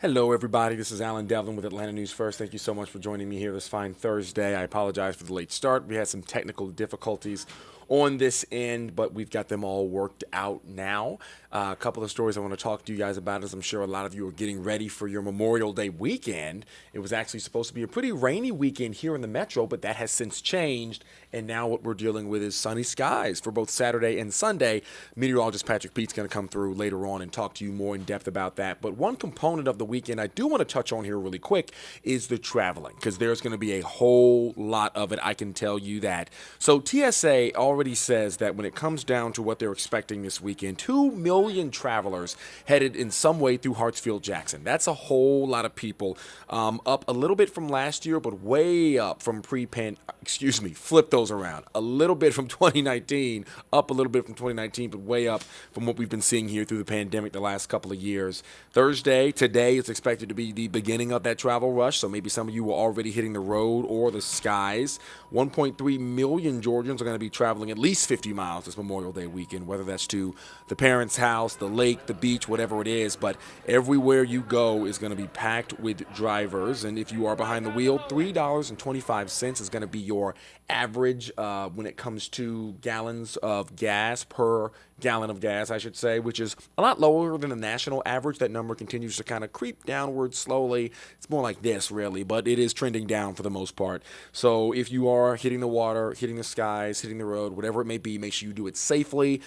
Hello, everybody. This is Alan Devlin with Atlanta News First. Thank you so much for joining me here this fine Thursday. I apologize for the late start. We had some technical difficulties on this end, but we've got them all worked out now. A couple of stories I want to talk to you guys about, as I'm sure a lot of you are getting ready for your Memorial Day weekend. It was actually supposed to be a pretty rainy weekend here in the metro, but that has since changed. And now what we're dealing with is sunny skies for both Saturday and Sunday. Meteorologist Patrick Pete's going to come through later on and talk to you more in depth about that. But one component of the weekend I do want to touch on here really quick is the traveling, because there's going to be a whole lot of it. I can tell you that. So TSA already says that when it comes down to what they're expecting this weekend, 2 million travelers headed in some way through Hartsfield-Jackson. That's a whole lot of people. Up a little bit from last year, but way up from flip those around. A little bit from 2019, up a little bit from 2019, but way up from what we've been seeing here through the pandemic the last couple of years. Thursday, today, is expected to be the beginning of that travel rush, so maybe some of you are already hitting the road or the skies. 1.3 million Georgians are going to be traveling at least 50 miles this Memorial Day weekend, whether that's to the parents' house, the lake, the beach, whatever it is. But everywhere you go is going to be packed with drivers. And if you are behind the wheel, $3.25 is going to be your average when it comes to gallons of gas per gallon of gas, I should say, which is a lot lower than the national average. That number continues to kind of creep downward slowly. It's more like this, really, but it is trending down for the most part. So if you are hitting the water, hitting the skies, hitting the road, whatever it may be, make sure you do it safely.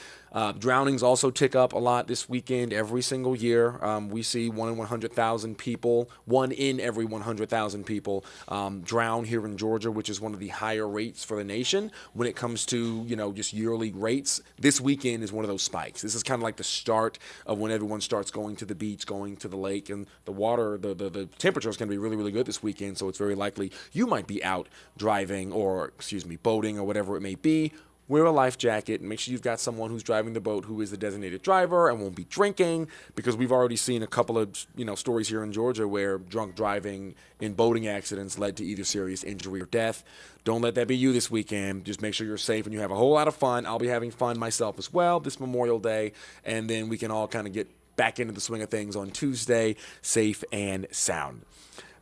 Drownings also tick up a lot this weekend every single year. We see 1 in 100,000 people, 1 in every 100,000 people drown here in Georgia, which is one of the higher rates for the nation when it comes to, just yearly rates. This weekend is one of those spikes. This is kind of like the start of when everyone starts going to the beach, going to the lake, and the water, the temperature is going to be really, really good this weekend, so it's very likely you might be out driving or, boating or whatever it may be. Wear a life jacket and make sure you've got someone who's driving the boat who is the designated driver and won't be drinking, because we've already seen a couple of stories here in Georgia where drunk driving in boating accidents led to either serious injury or death. Don't let that be you this weekend. Just make sure you're safe and you have a whole lot of fun. I'll be having fun myself as well this Memorial Day, and then we can all kind of get back into the swing of things on Tuesday, safe and sound.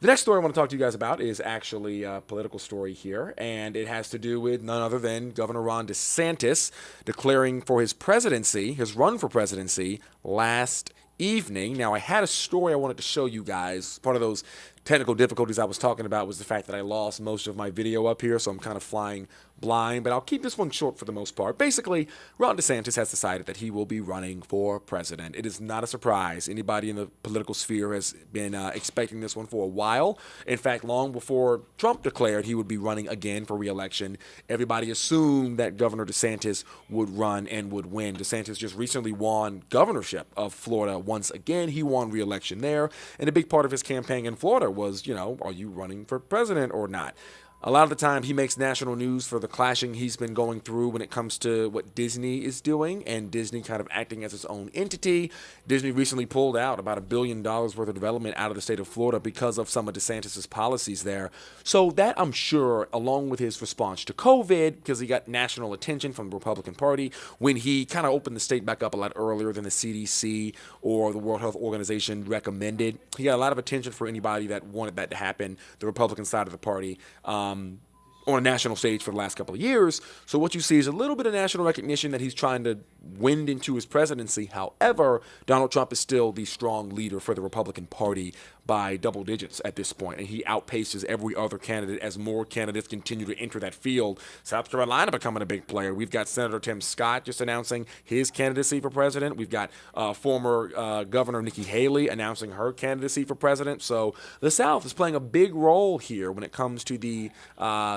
The next story I want to talk to you guys about is actually a political story here, and it has to do with none other than Governor Ron Desantis declaring for his presidency, his run for presidency, last evening. Now, I had a story I wanted to show you guys. Part of those technical difficulties I was talking about was the fact that I lost most of my video up here, so I'm kind of flying blind, but I'll keep this one short for the most part. Basically, Ron DeSantis has decided that he will be running for president. It is not a surprise. Anybody in the political sphere has been expecting this one for a while. In fact, long before Trump declared he would be running again for re-election, everybody assumed that Governor DeSantis would run and would win. DeSantis just recently won governorship of Florida once again. He won re-election there, and a big part of his campaign in Florida was, are you running for president or not? A lot of the time, he makes national news for the clashing he's been going through when it comes to what Disney is doing, and Disney kind of acting as its own entity. Disney recently pulled out about $1 billion worth of development out of the state of Florida because of some of DeSantis' policies there. So that, I'm sure, along with his response to COVID, because he got national attention from the Republican Party when he kind of opened the state back up a lot earlier than the CDC or the World Health Organization recommended. He got a lot of attention for anybody that wanted that to happen, the Republican side of the party. On a national stage for the last couple of years. So what you see is a little bit of national recognition that he's trying to wind into his presidency. However, Donald Trump is still the strong leader for the Republican Party by double digits at this point, and he outpaces every other candidate as more candidates continue to enter that field. South Carolina becoming a big player. We've got Senator Tim Scott just announcing his candidacy for president. We've got former Governor Nikki Haley announcing her candidacy for president. So the South is playing a big role here when it comes to the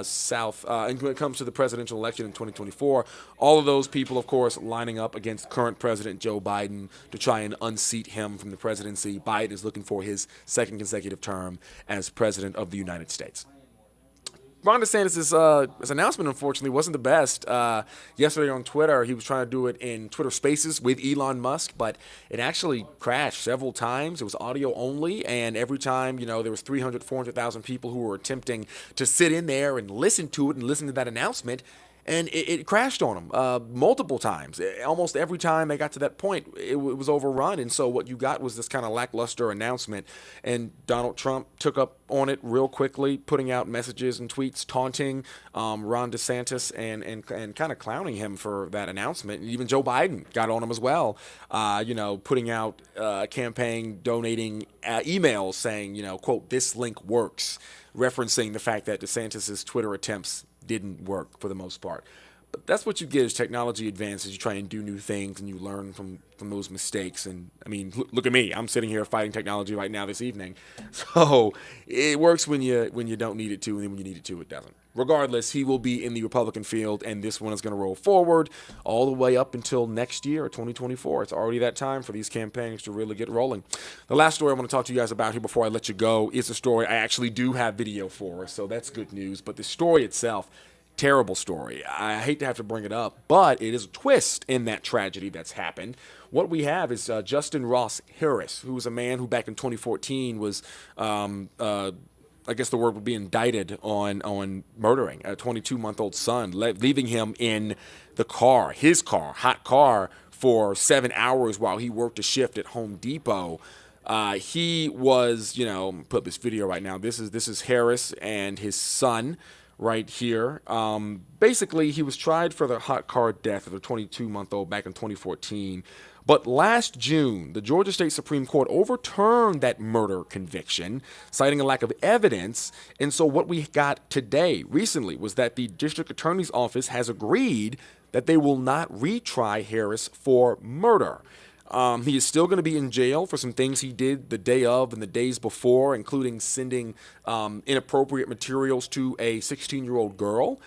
South, and when it comes to the presidential election in 2024. All of those people, of course, lining up against current President Joe Biden to try and unseat him from the presidency. Biden is looking for his second consecutive term as president of the United States. Ron DeSantis' announcement, unfortunately, wasn't the best. Yesterday on Twitter, he was trying to do it in Twitter Spaces with Elon Musk, but it actually crashed several times. It was audio only, and every time, there was 300, 400,000 people who were attempting to sit in there and listen to it and listen to that announcement. and it crashed on them multiple times. Almost every time they got to that point, it was overrun. And so what you got was this kind of lackluster announcement. And Donald Trump took up on it real quickly, putting out messages and tweets taunting Ron DeSantis and kind of clowning him for that announcement. And even Joe Biden got on him as well, putting out a campaign donating emails saying, quote, "this link works," referencing the fact that DeSantis's Twitter attempts didn't work for the most part. But that's what you get as technology advances. You try and do new things and you learn from those mistakes. And I mean, look at me. I'm sitting here fighting technology right now this evening. So it works when you don't need it to, and then when you need it to, it doesn't. Regardless, he will be in the Republican field, and this one is going to roll forward all the way up until next year, 2024. It's already that time for these campaigns to really get rolling. The last story I want to talk to you guys about here before I let you go is a story I actually do have video for, so that's good news. But the story itself, terrible story. I hate to have to bring it up, but it is a twist in that tragedy that's happened. What we have is Justin Ross Harris, who was a man who back in 2014 was I guess the word would be indicted on murdering a 22-month-old son, leaving him in the car, his car, hot car, for 7 hours while he worked a shift at Home Depot. He was, put up this video right now. This is Harris and his son right here. Basically, he was tried for the hot car death of a 22-month-old back in 2014. But last June, the Georgia State Supreme Court overturned that murder conviction, citing a lack of evidence. And so what we got today, recently, was that the district attorney's office has agreed that they will not retry Harris for murder. He is still going to be in jail for some things he did the day of and the days before, including sending inappropriate materials to a 16-year-old girl.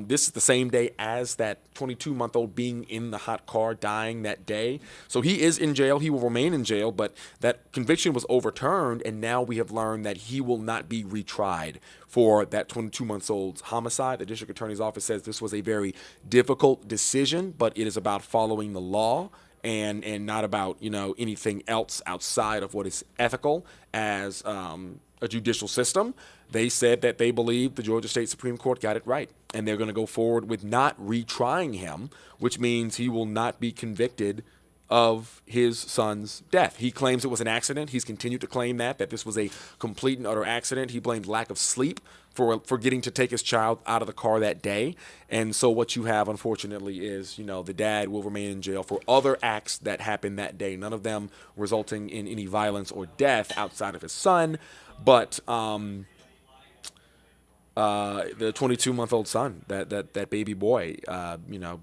This is the same day as that 22-month-old being in the hot car, dying that day. So he is in jail. He will remain in jail, but that conviction was overturned, and now we have learned that he will not be retried for that 22-month-old's homicide. The district attorney's office says this was a very difficult decision, but it is about following the law and not about, anything else outside of what is ethical as a judicial system. They said that they believe the Georgia State Supreme Court got it right, and they're going to go forward with not retrying him, which means he will not be convicted of his son's death. He claims it was an accident. He's continued to claim that this was a complete and utter accident. He blamed lack of sleep for getting to take his child out of the car that day. And so what you have, unfortunately, is, the dad will remain in jail for other acts that happened that day, none of them resulting in any violence or death outside of his son. But the 22-month-old son, that baby boy,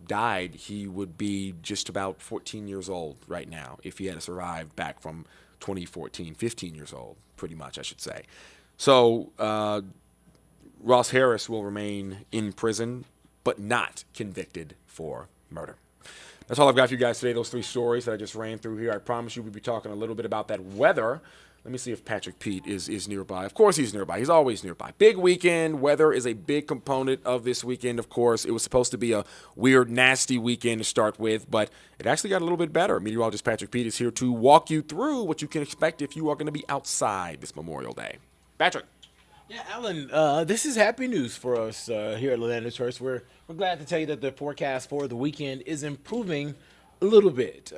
died. He would be just about 14 years old right now if he had survived back from 2014, 15 years old, pretty much, I should say. So Ross Harris will remain in prison, but not convicted for murder. That's all I've got for you guys today, those three stories that I just ran through here. I promise you we'll be talking a little bit about that weather. Let me see if Patrick Pete is nearby. Of course he's nearby. He's always nearby. Big weekend. Weather is a big component of this weekend, of course. It was supposed to be a weird, nasty weekend to start with, but it actually got a little bit better. Meteorologist Patrick Pete is here to walk you through what you can expect if you are going to be outside this Memorial Day. Patrick. Yeah, Alan, this is happy news for us here at Atlanta First. We're glad to tell you that the forecast for the weekend is improving a little bit.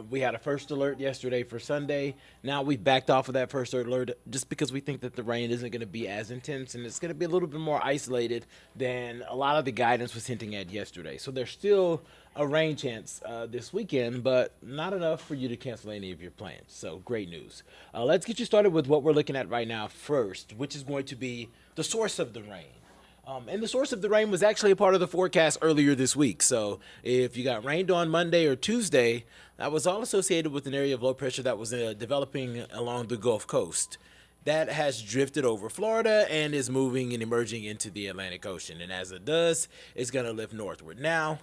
We had a first alert yesterday for Sunday. Now we've backed off of that first alert just because we think that the rain isn't going to be as intense and it's going to be a little bit more isolated than a lot of the guidance was hinting at yesterday. So there's still a rain chance this weekend, but not enough for you to cancel any of your plans. So great news. Let's get you started with what we're looking at right now first, which is going to be the source of the rain. And the source of the rain was actually a part of the forecast earlier this week. So if you got rained on Monday or Tuesday, that was all associated with an area of low pressure that was developing along the Gulf Coast. That has drifted over Florida and is moving and emerging into the Atlantic Ocean. And as it does, it's going to lift northward. Now,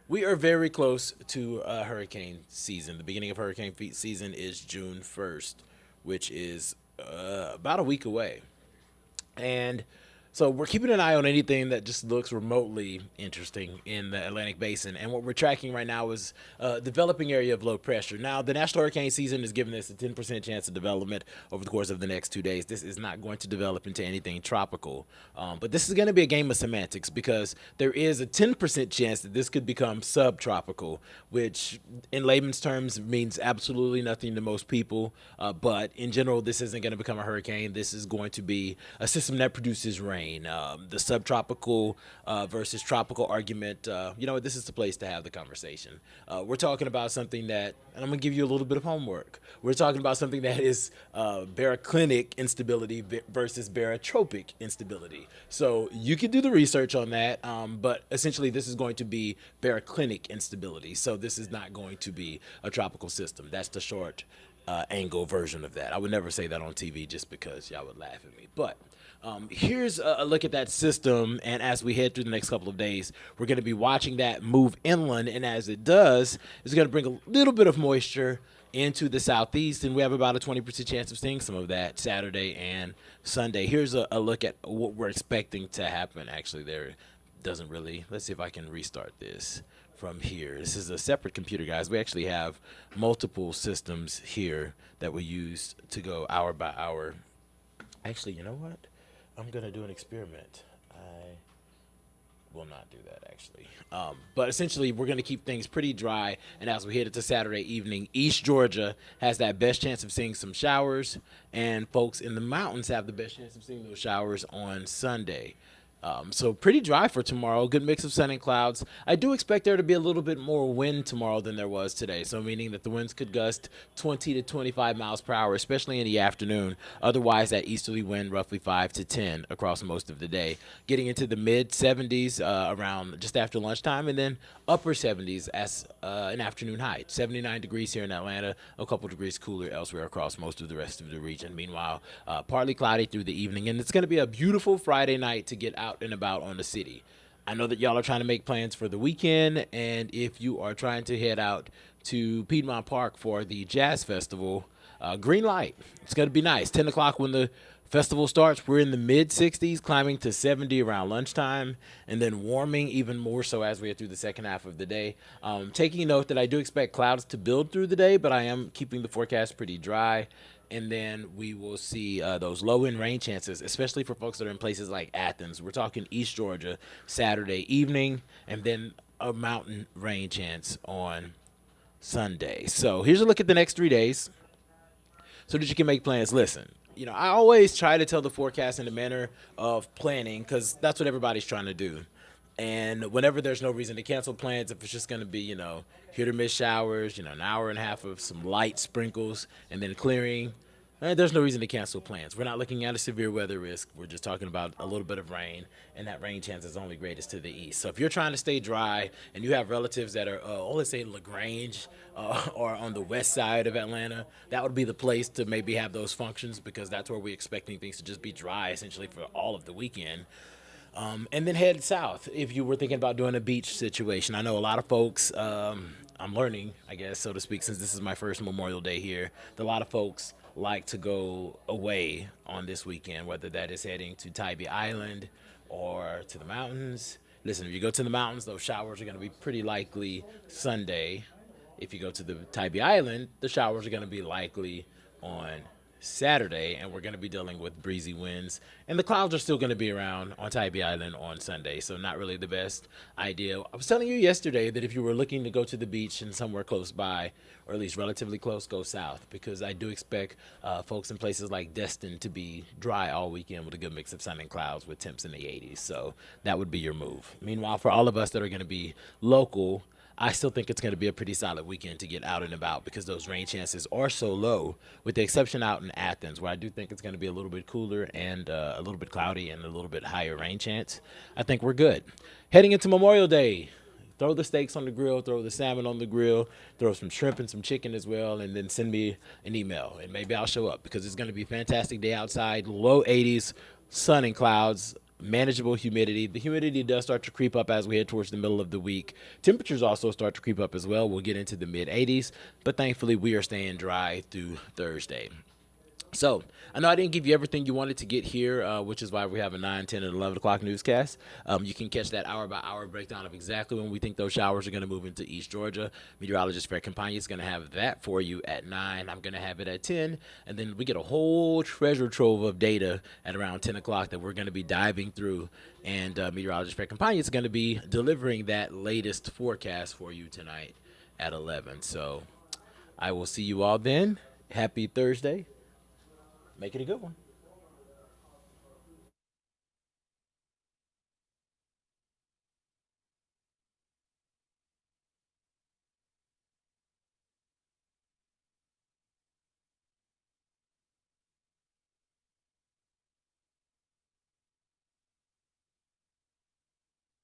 we are very close to hurricane season. The beginning of hurricane season is June 1st, which is about a week away. And So we're keeping an eye on anything that just looks remotely interesting in the Atlantic Basin. And what we're tracking right now is developing area of low pressure. Now, the National Hurricane Season is giving us a 10% chance of development over the course of the next 2 days. This is not going to develop into anything tropical. But this is going to be a game of semantics because there is a 10% chance that this could become subtropical, which in layman's terms means absolutely nothing to most people. But in general, this isn't going to become a hurricane. This is going to be a system that produces rain. The subtropical versus tropical argument, this is the place to have the conversation. We're talking about something that, and I'm going to give you a little bit of homework. We're talking about something that is baroclinic instability versus barotropic instability. So you can do the research on that, but essentially this is going to be baroclinic instability. So this is not going to be a tropical system. That's the short angle version of that. I would never say that on TV just because y'all would laugh at me. But here's a look at that system, and as we head through the next couple of days, we're going to be watching that move inland, and as it does, it's going to bring a little bit of moisture into the southeast, and we have about a 20% chance of seeing some of that Saturday and Sunday. Here's a look at what we're expecting to happen. Actually, there doesn't really. Let's see if I can restart this from here. This is a separate computer, guys. We actually have multiple systems here that we use to go hour by hour. Actually, you know what? I'm going to do an experiment. I will not do that, actually. But essentially, we're going to keep things pretty dry. And as we head into Saturday evening, East Georgia has that best chance of seeing some showers. And folks in the mountains have the best chance of seeing those showers on Sunday. So pretty dry for tomorrow. Good mix of sun and clouds. I do expect there to be a little bit more wind tomorrow than there was today. So meaning that the winds could gust 20 to 25 miles per hour, especially in the afternoon. Otherwise, that easterly wind roughly 5 to 10 across most of the day. Getting into the mid 70s around just after lunchtime, and then upper 70s as an afternoon high. 79 degrees here in Atlanta, a couple degrees cooler elsewhere across most of the rest of the region. Meanwhile, partly cloudy through the evening, and it's going to be a beautiful Friday night to get out and about on the city. I know that y'all are trying to make plans for the weekend, and if you are trying to head out to Piedmont Park for the Jazz Festival, green light. It's going to be nice. 10 o'clock when the festival starts, we're in the mid 60s, climbing to 70 around lunchtime, and then warming even more so as we get through the second half of the day. Taking note that I do expect clouds to build through the day, but I am keeping the forecast pretty dry. And then we will see those low-end rain chances, especially for folks that are in places like Athens. We're talking East Georgia Saturday evening, and then a mountain rain chance on Sunday. So here's a look at the next 3 days so that you can make plans. Listen, I always try to tell the forecast in the manner of planning because that's what everybody's trying to do. And whenever there's no reason to cancel plans, if it's just going to be, hit or miss showers, an hour and a half of some light sprinkles and then clearing, there's no reason to cancel plans. We're not looking at a severe weather risk. We're just talking about a little bit of rain, and that rain chance is only greatest to the east. So if you're trying to stay dry and you have relatives that are, let's say LaGrange or on the west side of Atlanta, that would be the place to maybe have those functions because that's where we're expecting things to just be dry essentially for all of the weekend. And then head south if you were thinking about doing a beach situation. I know a lot of folks, I'm learning, I guess, so to speak, since this is my first Memorial Day here, that a lot of folks like to go away on this weekend, whether that is heading to Tybee Island or to the mountains. Listen, if you go to the mountains, those showers are going to be pretty likely Sunday. If you go to the Tybee Island, the showers are going to be likely on Saturday, and we're going to be dealing with breezy winds, and the clouds are still going to be around on Tybee Island on Sunday, so not really the best idea. I was telling you yesterday that if you were looking to go to the beach and somewhere close by, or at least relatively close, go south, because I do expect folks in places like Destin to be dry all weekend with a good mix of sun and clouds with temps in the 80s, so that would be your move. Meanwhile, for all of us that are going to be local, I still think it's going to be a pretty solid weekend to get out and about because those rain chances are so low, with the exception out in Athens, where I do think it's going to be a little bit cooler and a little bit cloudy and a little bit higher rain chance. I think we're good. Heading into Memorial Day, throw the steaks on the grill, throw the salmon on the grill, throw some shrimp and some chicken as well, and then send me an email, and maybe I'll show up because it's going to be a fantastic day outside, low 80s, sun and clouds, manageable humidity. The humidity does start to creep up as we head towards the middle of the week. Temperatures also start to creep up as well. We'll get into the mid 80s, but thankfully we are staying dry through Thursday. So I know I didn't give you everything you wanted to get here, which is why we have a 9, 10, and 11 o'clock newscast. You can catch that hour by hour breakdown of exactly when we think those showers are going to move into East Georgia. Meteorologist Fred Campagna is going to have that for you at 9. I'm going to have it at 10. And then we get a whole treasure trove of data at around 10 o'clock that we're going to be diving through. And meteorologist Fred Campagna is going to be delivering that latest forecast for you tonight at 11. So I will see you all then. Happy Thursday. Make it a good one.